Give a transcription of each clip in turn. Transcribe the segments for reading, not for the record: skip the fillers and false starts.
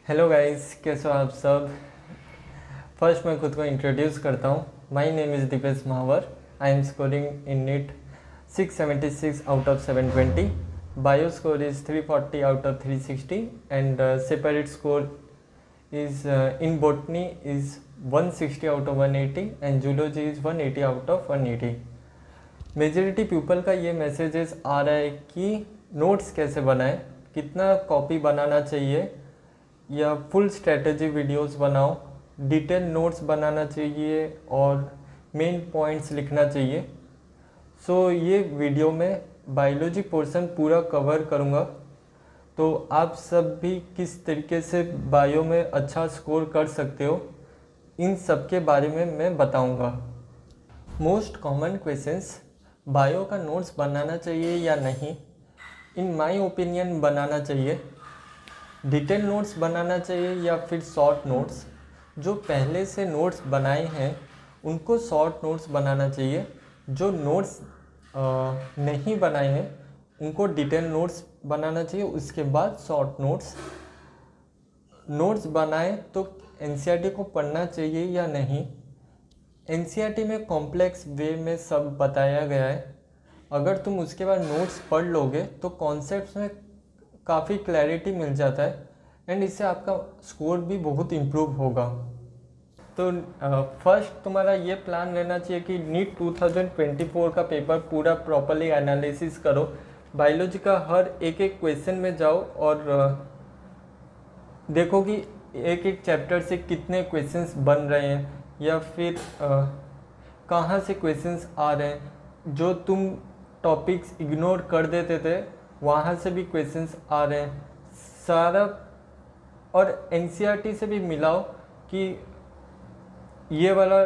Hello guys, कैसे हो आप सब। फर्स्ट मैं खुद को इंट्रोड्यूस करता हूँ। My name is Deepesh Mahawar. I am scoring in NEET 676 out of 720। Bio score is 340 out of 360 and separate score is in botany is 160 out of 180 and zoology is 180 out of 180। Majority people का ये messages आ रहा है कि notes कैसे बनाएं, कितना copy बनाना चाहिए या फुल स्ट्रेटजी वीडियोस बनाओ, डिटेल नोट्स बनाना चाहिए और मेन पॉइंट्स लिखना चाहिए। सो ये वीडियो में बायोलॉजी पोर्शन पूरा कवर करूँगा, तो आप सब भी किस तरीके से बायो में अच्छा स्कोर कर सकते हो, इन सब के बारे में मैं बताऊँगा। मोस्ट कॉमन क्वेश्चंस, बायो का नोट्स बनाना चाहिए या नहीं। इन माय ओपिनियन बनाना चाहिए। डिटेल नोट्स बनाना चाहिए या फिर शॉर्ट नोट्स। जो पहले से नोट्स बनाए हैं उनको शॉर्ट नोट्स बनाना चाहिए। जो नोट्स नहीं बनाए हैं उनको डिटेल नोट्स बनाना चाहिए, उसके बाद शॉर्ट नोट्स। नोट्स बनाए तो एनसीईआरटी को पढ़ना चाहिए या नहीं। एनसीईआरटी में कॉम्प्लेक्स वे में सब बताया गया है। अगर तुम उसके बाद नोट्स पढ़ लोगे तो कॉन्सेप्ट्स में काफ़ी क्लैरिटी मिल जाता है एंड इससे आपका स्कोर भी बहुत इम्प्रूव होगा। तो फर्स्ट तुम्हारा ये प्लान रहना चाहिए कि नीट 2024 का पेपर पूरा प्रॉपरली एनालिसिस करो। बायोलॉजी का हर एक एक क्वेश्चन में जाओ और देखो कि एक एक चैप्टर से कितने क्वेश्चंस बन रहे हैं या फिर कहाँ से क्वेश्चंस आ रहे हैं। जो तुम टॉपिक्स इग्नोर कर देते थे वहाँ से भी क्वेश्चंस आ रहे हैं सारा। और एनसीईआरटी से भी मिलाओ कि ये वाला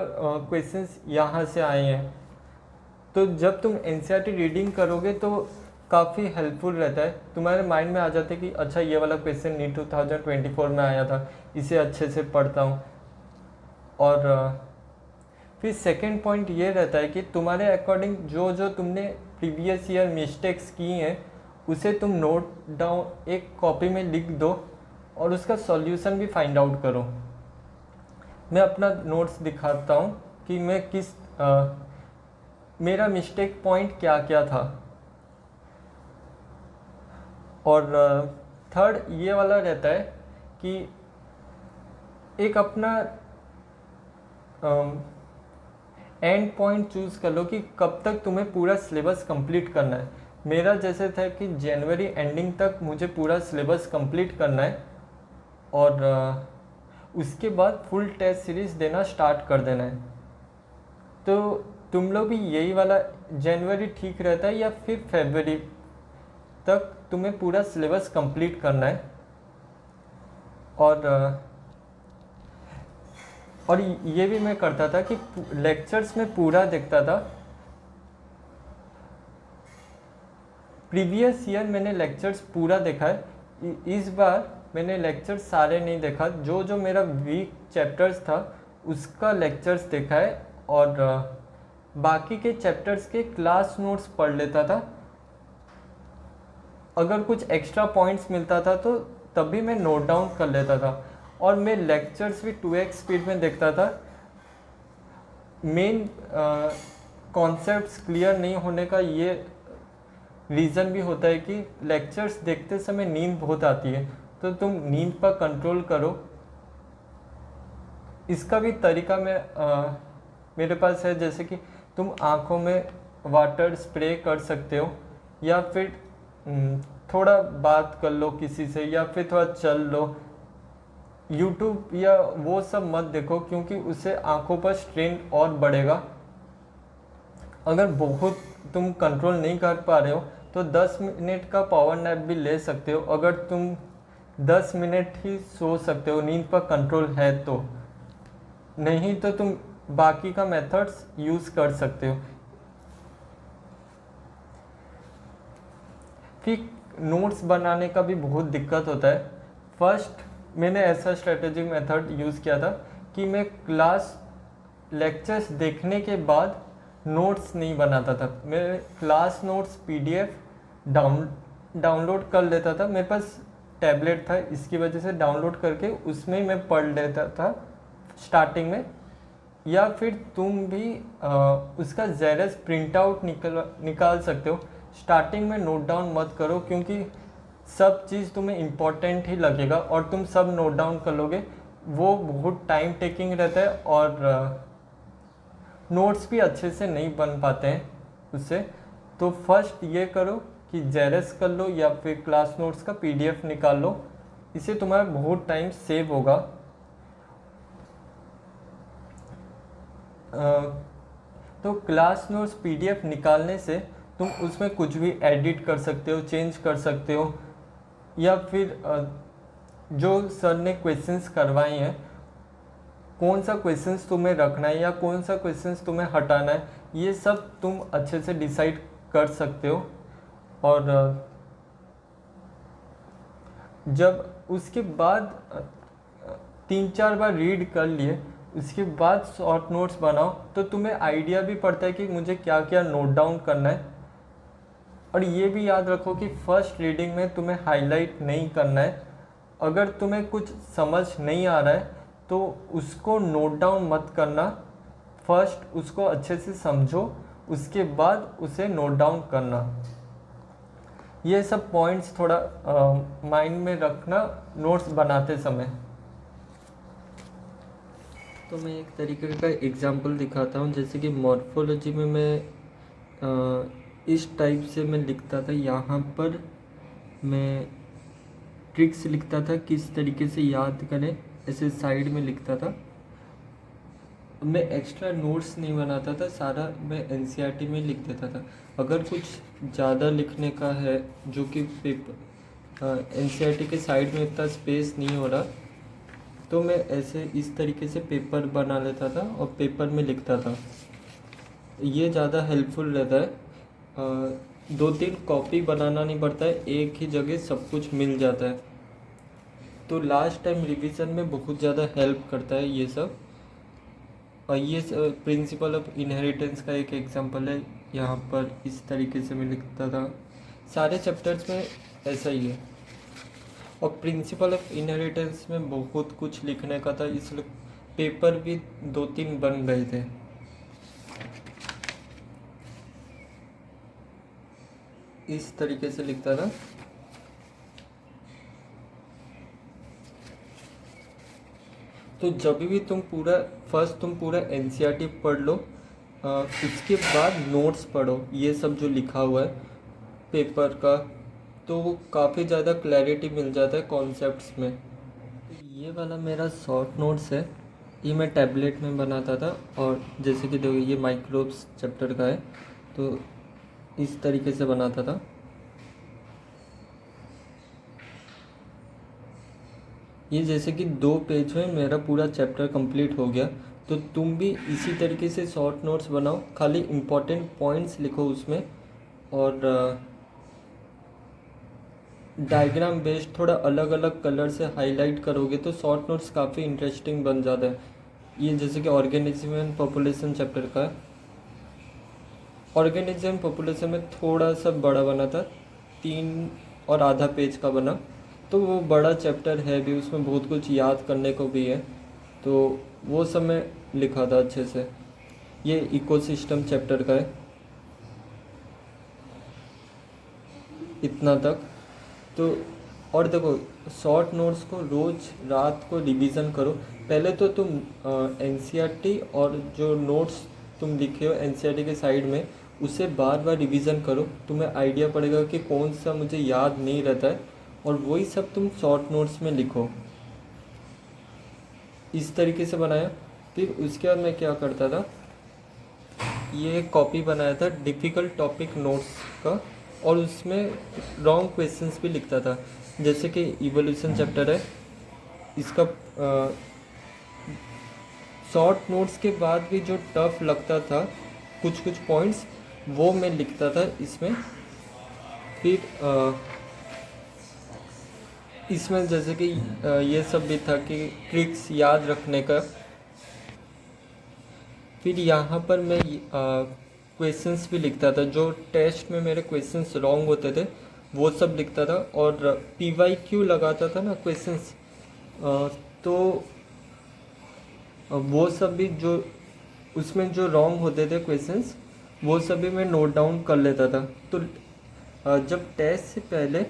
क्वेश्चंस यहाँ से आए हैं। तो जब तुम एनसीईआरटी रीडिंग करोगे तो काफ़ी हेल्पफुल रहता है। तुम्हारे माइंड में आ जाता है कि अच्छा ये वाला क्वेश्चन नीट 2024 में आया था, इसे अच्छे से पढ़ता हूँ। और फिर सेकंड पॉइंट ये रहता है कि तुम्हारे अकॉर्डिंग जो जो तुमने प्रीवियस ईयर मिस्टेक्स की हैं उसे तुम नोट डाउन एक कॉपी में लिख दो और उसका सॉल्यूशन भी फाइंड आउट करो। मैं अपना नोट्स दिखाता हूँ कि मैं मेरा मिस्टेक पॉइंट क्या क्या था। और थर्ड ये वाला रहता है कि एक अपना एंड पॉइंट चूज़ कर लो कि कब तक तुम्हें पूरा सिलेबस कंप्लीट करना है। मेरा जैसे था कि जनवरी एंडिंग तक मुझे पूरा सिलेबस कंप्लीट करना है और उसके बाद फुल टेस्ट सीरीज़ देना स्टार्ट कर देना है। तो तुम लोग भी यही वाला जनवरी ठीक रहता है या फिर फरवरी तक तुम्हें पूरा सिलेबस कंप्लीट करना है। और ये भी मैं करता था कि लेक्चर्स में पूरा देखता था। प्रीवियस ईयर मैंने लेक्चर्स पूरा देखा है, इस बार मैंने लेक्चर्स सारे नहीं देखा। जो जो मेरा वीक चैप्टर्स था उसका लेक्चर्स देखा है और बाकी के चैप्टर्स के क्लास नोट्स पढ़ लेता था। अगर कुछ एक्स्ट्रा पॉइंट्स मिलता था तो तभी मैं नोट डाउन कर लेता था। और मैं लेक्चर्स भी 2x स्पीड में देखता था। मेन कॉन्सेप्ट्स क्लियर नहीं होने का ये रीज़न भी होता है कि लेक्चर्स देखते समय नींद बहुत आती है, तो तुम नींद पर कंट्रोल करो। इसका भी तरीका मेरे पास है, जैसे कि तुम आँखों में वाटर स्प्रे कर सकते हो या फिर थोड़ा बात कर लो किसी से या फिर थोड़ा चल लो। यूट्यूब या वो सब मत देखो क्योंकि उससे आँखों पर स्ट्रेन और बढ़ेगा। अगर बहुत तुम कंट्रोल नहीं कर पा रहे हो तो 10 मिनट का पावर नैप भी ले सकते हो। अगर तुम 10 मिनट ही सो सकते हो, नींद पर कंट्रोल है तो, नहीं तो तुम बाकी का मेथड्स यूज़ कर सकते हो। फिर नोट्स बनाने का भी बहुत दिक्कत होता है। फर्स्ट मैंने ऐसा स्ट्रेटेजिक मेथड यूज़ किया था कि मैं क्लास लेक्चर्स देखने के बाद नोट्स नहीं बनाता था। मैं क्लास नोट्स PDF डाउनलोड कर लेता था। मेरे पास टैबलेट था, इसकी वजह से डाउनलोड करके उसमें ही मैं पढ़ लेता था स्टार्टिंग में। या फिर तुम भी उसका ज़ेरॉक्स प्रिंट आउट निकाल सकते हो। स्टार्टिंग में नोट डाउन मत करो, क्योंकि सब चीज़ तुम्हें इम्पोर्टेंट ही लगेगा और तुम सब नोट डाउन कर लोगे, वो बहुत टाइम टेकिंग रहता है और नोट्स भी अच्छे से नहीं बन पाते हैं उससे। तो फर्स्ट ये करो कि ज़ेरॉक्स कर लो या फिर क्लास नोट्स का PDF निकाल लो, इससे तुम्हारा बहुत टाइम सेव होगा। तो क्लास नोट्स PDF निकालने से तुम उसमें कुछ भी एडिट कर सकते हो, चेंज कर सकते हो, या फिर जो सर ने क्वेश्चंस करवाए हैं, कौन सा क्वेश्चंस तुम्हें रखना है या कौन सा क्वेश्चंस तुम्हें हटाना है, ये सब तुम अच्छे से डिसाइड कर सकते हो। और जब उसके बाद 3-4 बार रीड कर लिए, उसके बाद शॉर्ट नोट्स बनाओ, तो तुम्हें आइडिया भी पड़ता है कि मुझे क्या क्या नोट डाउन करना है। और ये भी याद रखो कि फर्स्ट रीडिंग में तुम्हें हाईलाइट नहीं करना है। अगर तुम्हें कुछ समझ नहीं आ रहा है तो उसको नोट डाउन मत करना, फर्स्ट उसको अच्छे से समझो, उसके बाद उसे नोट डाउन करना। ये सब पॉइंट्स थोड़ा माइंड में रखना नोट्स बनाते समय। तो मैं एक तरीके का एग्जांपल दिखाता हूँ। जैसे कि मॉर्फोलॉजी में मैं इस टाइप से मैं लिखता था, यहाँ पर मैं ट्रिक्स लिखता था किस तरीके से याद करें, ऐसे साइड में लिखता था। मैं एक्स्ट्रा नोट्स नहीं बनाता था, सारा मैं NCERT में लिख देता था। अगर कुछ ज़्यादा लिखने का है जो कि पेपर NCERT के साइड में इतना स्पेस नहीं हो रहा, तो मैं ऐसे इस तरीके से पेपर बना लेता था और पेपर में लिखता था। ये ज़्यादा हेल्पफुल रहता है। 2-3 कॉपी बनाना नहीं पड़ता है, एक ही जगह सब कुछ मिल जाता है, तो लास्ट टाइम रिवीजन में बहुत ज़्यादा हेल्प करता है ये सब। और ये प्रिंसिपल ऑफ इनहेरिटेंस का एक एग्जांपल है, यहाँ पर इस तरीके से मैं लिखता था। सारे चैप्टर्स में ऐसा ही है। और प्रिंसिपल ऑफ इनहेरिटेंस में बहुत कुछ लिखने का था, इसलिए पेपर भी 2-3 बन गए थे। इस तरीके से लिखता था। तो जब भी तुम पूरा NCERT पढ़ लो, उसके बाद नोट्स पढ़ो, ये सब जो लिखा हुआ है पेपर का, तो काफ़ी ज़्यादा क्लैरिटी मिल जाता है कॉन्सेप्ट्स में। ये वाला मेरा शॉर्ट नोट्स है, ये मैं टैबलेट में बनाता था। और जैसे कि देखो ये माइक्रोब्स चैप्टर का है, तो इस तरीके से बनाता था। ये जैसे कि 2 पेज में मेरा पूरा चैप्टर कंप्लीट हो गया। तो तुम भी इसी तरीके से शॉर्ट नोट्स बनाओ, खाली इम्पोर्टेंट पॉइंट्स लिखो उसमें, और डायग्राम बेस्ड थोड़ा अलग अलग कलर से हाईलाइट करोगे तो शॉर्ट नोट्स काफ़ी इंटरेस्टिंग बन जाता है। ये जैसे कि ऑर्गेनिज्म एंड पॉपुलेशन चैप्टर का है। ऑर्गेनिज्म पॉपुलेशन में थोड़ा सा बड़ा बना था, 3.5 पेज का बना, तो वो बड़ा चैप्टर है भी, उसमें बहुत कुछ याद करने को भी है, तो वो सब मैं लिखा था अच्छे से। ये इकोसिस्टम चैप्टर का है, इतना तक। तो और देखो, शॉर्ट नोट्स को रोज़ रात को रिवीजन करो। पहले तो तुम NCERT और जो नोट्स तुम लिखे हो NCERT के साइड में, उसे बार बार रिवीजन करो, तुम्हें आइडिया पड़ेगा कि कौन सा मुझे याद नहीं रहता है, और वही सब तुम शॉर्ट नोट्स में लिखो। इस तरीके से बनाया। फिर उसके बाद मैं क्या करता था, ये एक कॉपी बनाया था डिफ़िकल्ट टॉपिक नोट्स का, और उसमें रॉन्ग क्वेश्चंस भी लिखता था। जैसे कि इवोल्यूशन चैप्टर है, इसका शॉर्ट नोट्स के बाद भी जो टफ लगता था कुछ पॉइंट्स, वो मैं लिखता था इसमें। फिर इसमें जैसे कि ये सब भी था कि ट्रिक्स याद रखने का। फिर यहाँ पर मैं क्वेश्चंस भी लिखता था, जो टेस्ट में मेरे क्वेश्चंस रॉन्ग होते थे वो सब लिखता था। और PYQ लगाता था ना क्वेश्चंस, तो वो सब भी जो उसमें जो रॉन्ग होते थे क्वेश्चंस, वो सब भी मैं नोट डाउन कर लेता था। तो जब टेस्ट से पहले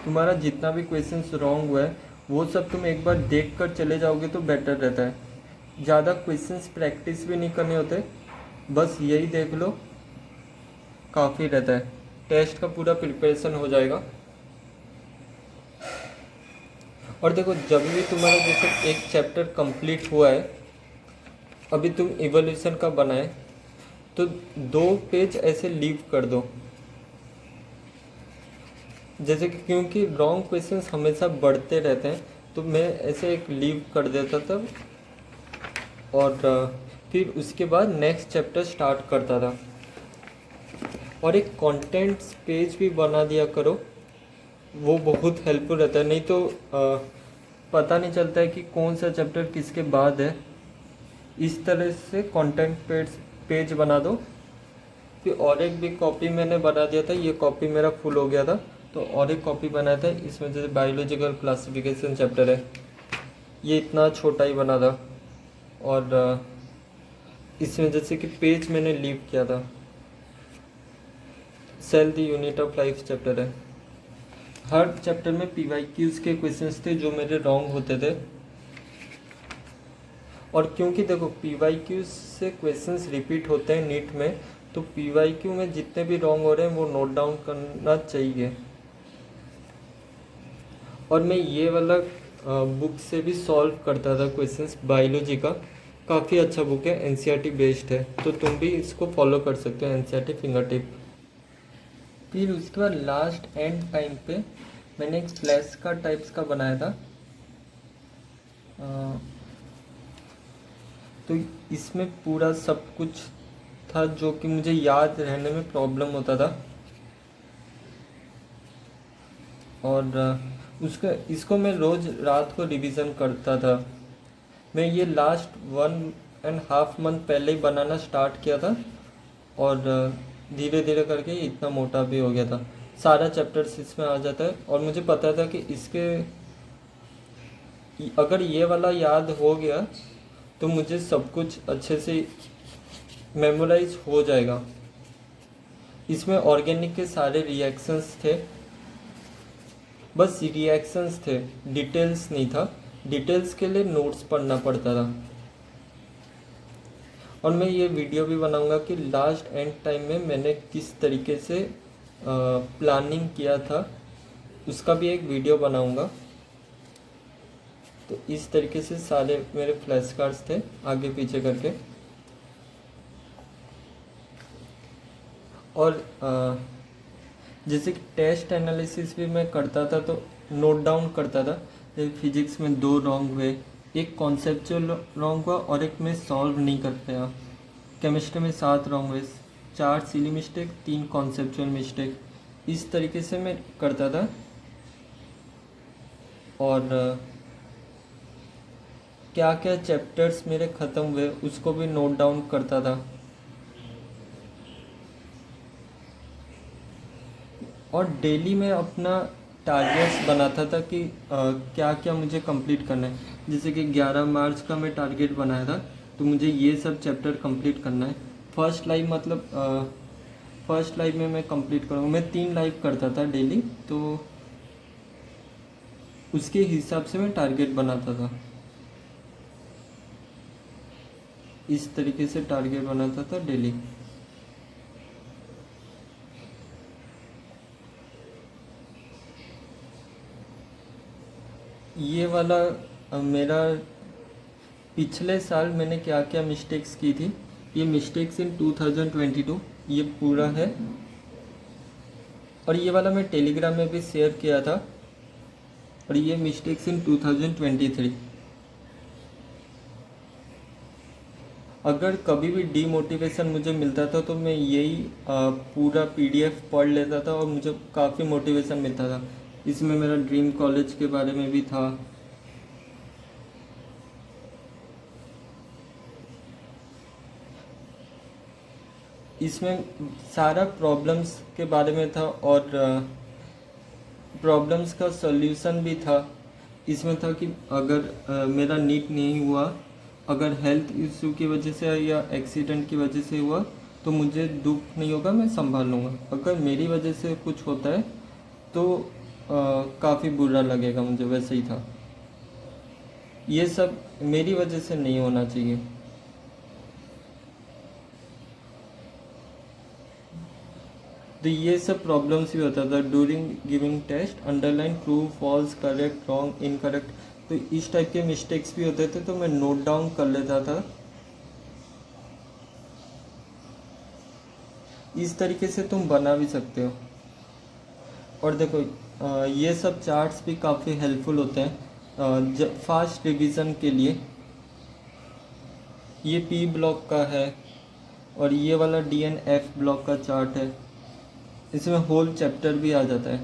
तुम्हारा जितना भी क्वेश्चंस रॉन्ग हुआ है वो सब तुम एक बार देख कर चले जाओगे तो बेटर रहता है। ज़्यादा क्वेश्चंस प्रैक्टिस भी नहीं करने होते, बस यही देख लो काफ़ी रहता है, टेस्ट का पूरा प्रिपरेशन हो जाएगा। और देखो, जब भी तुम्हारा जैसे एक चैप्टर कंप्लीट हुआ है, अभी तुम इवोल्यूशन का बनाए, तो 2 पेज ऐसे लीव कर दो, जैसे कि क्योंकि रॉन्ग क्वेश्चंस हमेशा बढ़ते रहते हैं, तो मैं ऐसे एक लीव कर देता था और फिर उसके बाद नेक्स्ट चैप्टर स्टार्ट करता था। और एक कंटेंट्स पेज भी बना दिया करो, वो बहुत हेल्पफुल रहता है। नहीं तो पता नहीं चलता है कि कौन सा चैप्टर किसके बाद है। इस तरह से कंटेंट पेज बना दो। फिर और एक भी कॉपी मैंने बना दिया था, ये कॉपी मेरा फुल हो गया था, तो और एक कॉपी बनाया था। इसमें जैसे बायोलॉजिकल क्लासिफिकेशन चैप्टर है, ये इतना छोटा ही बना था। और इसमें जैसे कि पेज मैंने लीव किया था, cell the unit of life chapter है। हर चैप्टर में PYQs के क्वेश्चंस थे जो मेरे रॉन्ग होते थे। और क्योंकि देखो PYQs से क्वेश्चंस रिपीट होते हैं नीट में, तो PYQ में जितने भी रॉन्ग हो रहे हैं वो नोट डाउन करना चाहिए। और मैं ये वाला बुक से भी सॉल्व करता था क्वेश्चंस, बायोलॉजी का। काफ़ी अच्छा बुक है, NCERT बेस्ड है, तो तुम भी इसको फॉलो कर सकते हो, NCERT फिंगर टिप। फिर उसके बाद लास्ट एंड टाइम पे मैंने एक फ्लैश कार्ड टाइप्स का बनाया था। तो इसमें पूरा सब कुछ था जो कि मुझे याद रहने में प्रॉब्लम होता था। और इसको मैं रोज़ रात को रिवीजन करता था। मैं ये लास्ट 1.5 मंथ पहले ही बनाना स्टार्ट किया था, और धीरे धीरे करके इतना मोटा भी हो गया था। सारा चैप्टर्स इसमें आ जाता है, और मुझे पता था कि इसके अगर ये वाला याद हो गया तो मुझे सब कुछ अच्छे से मेमोराइज हो जाएगा। इसमें ऑर्गेनिक के सारे रिएक्शंस थे, बस रिएक्शंस थे, डिटेल्स नहीं था। डिटेल्स के लिए नोट्स पढ़ना पड़ता था। और मैं ये वीडियो भी बनाऊंगा कि लास्ट एंड टाइम में मैंने किस तरीके से प्लानिंग किया था, उसका भी एक वीडियो बनाऊंगा। तो इस तरीके से सारे मेरे फ्लैश कार्ड्स थे आगे पीछे करके। और जैसे कि टेस्ट एनालिसिस भी मैं करता था, तो नोट डाउन करता था। जैसे फिजिक्स में 2 रॉन्ग हुए, एक कॉन्सेप्चुअल रॉन्ग हुआ और एक मैं सॉल्व नहीं कर पाया। केमिस्ट्री में 7 रॉन्ग हुए, 4 सिली मिस्टेक, 3 कॉन्सेप्चुअल मिस्टेक। इस तरीके से मैं करता था। और क्या क्या चैप्टर्स मेरे ख़त्म हुए उसको भी नोट डाउन करता था। और डेली मैं अपना टारगेट्स बनाता था कि क्या क्या मुझे कंप्लीट करना है। जैसे कि 11 मार्च का मैं टारगेट बनाया था, तो मुझे ये सब चैप्टर कंप्लीट करना है। फर्स्ट लाइव में मैं कंप्लीट करूँगा। मैं 3 लाइव करता था डेली, तो उसके हिसाब से मैं टारगेट बनाता था। इस तरीके से टारगेट बनाता था डेली। ये वाला मेरा पिछले साल मैंने क्या क्या मिस्टेक्स की थी, ये मिस्टेक्स इन 2022 ये पूरा है। और ये वाला मैं टेलीग्राम में भी शेयर किया था। और ये मिस्टेक्स इन 2023। अगर कभी भी डीमोटिवेशन मुझे मिलता था तो मैं यही पूरा PDF पढ़ लेता था और मुझे काफ़ी मोटिवेशन मिलता था। इसमें मेरा ड्रीम कॉलेज के बारे में भी था। इसमें सारा प्रॉब्लम्स के बारे में था। और प्रॉब्लम्स का सॉल्यूशन भी था। इसमें था कि अगर मेरा नीट नहीं हुआ, अगर हेल्थ इशू की वजह से या एक्सीडेंट की वजह से हुआ तो मुझे दुख नहीं होगा, मैं संभाल लूँगा। अगर मेरी वजह से कुछ होता है तो काफ़ी बुरा लगेगा मुझे। वैसे ही था, ये सब मेरी वजह से नहीं होना चाहिए। तो ये सब प्रॉब्लम्स भी होता था during giving test, underline true false correct wrong incorrect. तो इस टाइप के मिस्टेक्स भी होते थे, तो मैं नोट डाउन कर लेता था। इस तरीके से तुम बना भी सकते हो। और देखो ये सब चार्ट्स भी काफ़ी हेल्पफुल होते हैं फास्ट रिवीजन के लिए। ये पी ब्लॉक का है और ये वाला DNF ब्लॉक का चार्ट है। इसमें होल चैप्टर भी आ जाता है।